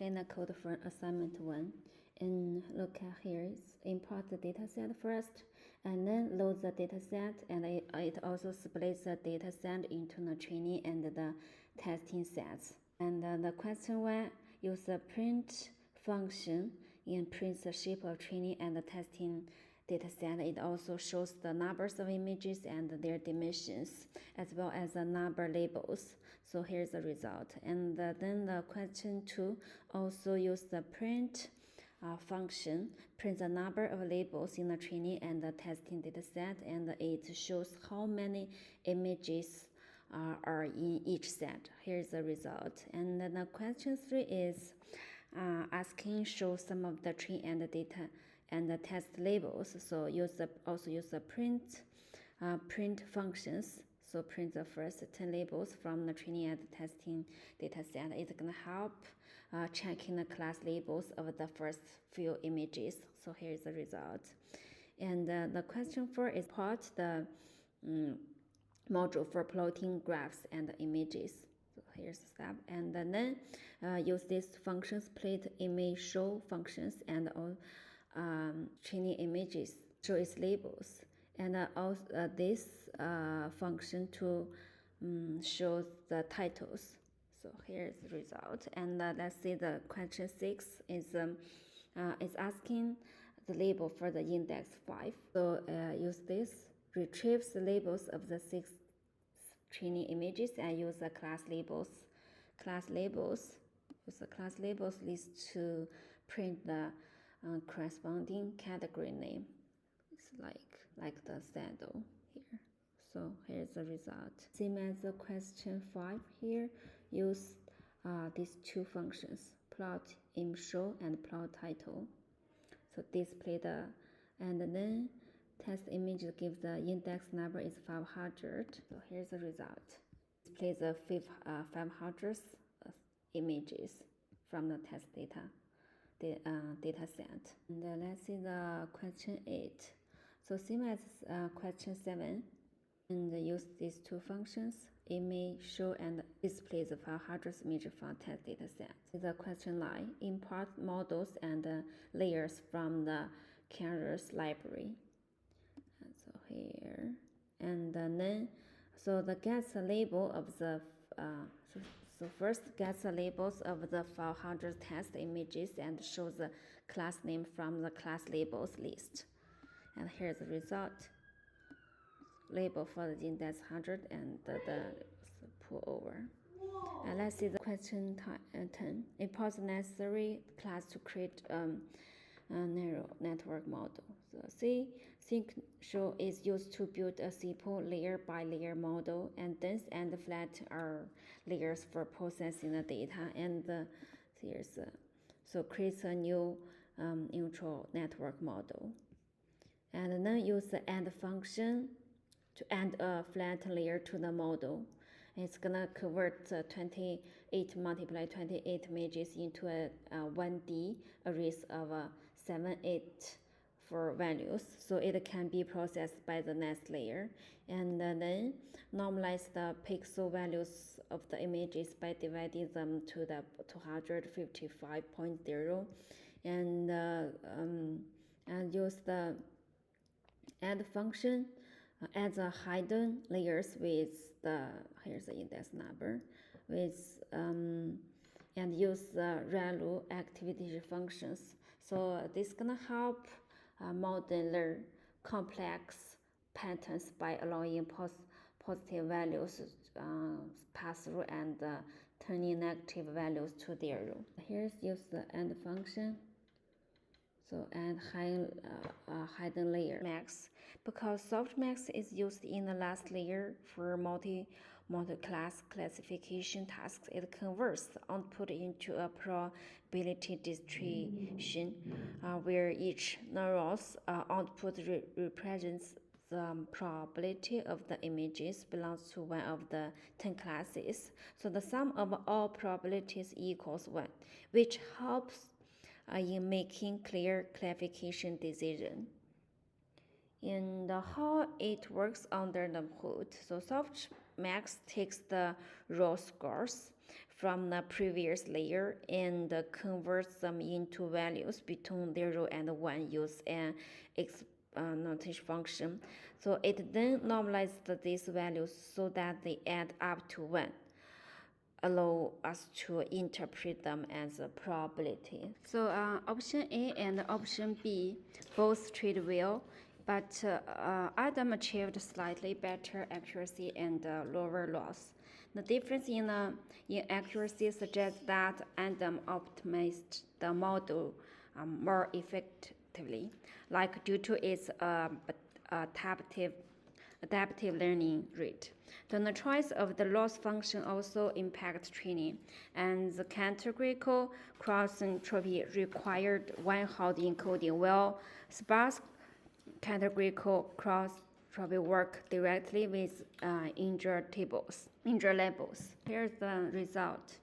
in the code for assignment 1. And look at here, import the dataset first, and then load the dataset, and it also splits the dataset into the training and the testing sets. And the question 1, use the print function and prints the shape of training and the testing dataset. It also shows the numbers of images and their dimensions, as well as the number labels. So here's the result. And then the question 2 also use the print function, print the number of labels in the training and the testing dataset, and it shows how many images are in each set. Here's the result. And then the question 3 is asking show some of the training and the data and the test labels. So also use the print functions. So print the first 10 labels from the training and the testing dataset. It's gonna help checking the class labels of the first few images. So here's the result. And the question 4 is plot the module for plotting graphs and images. So here's the step. And then use these functions, plate image show functions, and all training images show its labels, and also this function to show the titles. So here's the result. And let's see the question 6 is asking the label for the index 5. So use this, retrieves the labels of the 6 training images and use the class labels. Use the class labels list to print the corresponding category name. It's like the sandal here. So here's the result. Same as the question 5 here. Use these two functions, plot image show and plot title. So display the, and then test image gives the index number is 500. So here's the result. Display the 500 images from the test data set. And let's see the question 8. So same as question 7, and use these two functions, image show and display the 500 image from test data set. The question 9, import models and layers from the Canvas library. And so here, and then so the gets a label of the so first gets the labels of the 500 test images and shows the class name from the class labels list. And here's the result. Label for the index 100 and the pull over. And let's see the question 10. Import the necessary class to create narrow network model. So sync show is used to build a simple layer by layer model, and dense and flat are layers for processing the data. And here's so creates a new neutral network model. And then use the AND function to add a flat layer to the model. It's gonna convert 28 multiply 28 images into a 1D arrays of 7, 8 for values, so it can be processed by the next layer. And then normalize the pixel values of the images by dividing them to the 255.0, and use the add function, add the hidden layers with the, here's the index number, with and use the ReLU activity functions. So this is gonna help model complex patterns by allowing positive values pass through and turning negative values to zero. Here's use the AND function. So and hidden layer max, because softmax is used in the last layer for multi-class classification tasks. It converts the output into a probability distribution where each neuron's output represents the probability of the images belongs to one of the 10 classes. So the sum of all probabilities equals 1, which helps in making clear classification decision. And how it works under the hood. So softmax takes the raw scores from the previous layer and converts them into values between 0 and 1 use an exponential function. So it then normalizes these values so that they add up to 1, allow us to interpret them as a probability. So option A and option B both trade well, but Adam achieved slightly better accuracy and lower loss. The difference in accuracy suggests that Adam optimized the model more effectively, like due to its adaptive learning rate. Then the choice of the loss function also impacts training, and the categorical cross entropy required one-hot encoding, while sparse categorical cross entropy work directly with integer labels. Here's the result.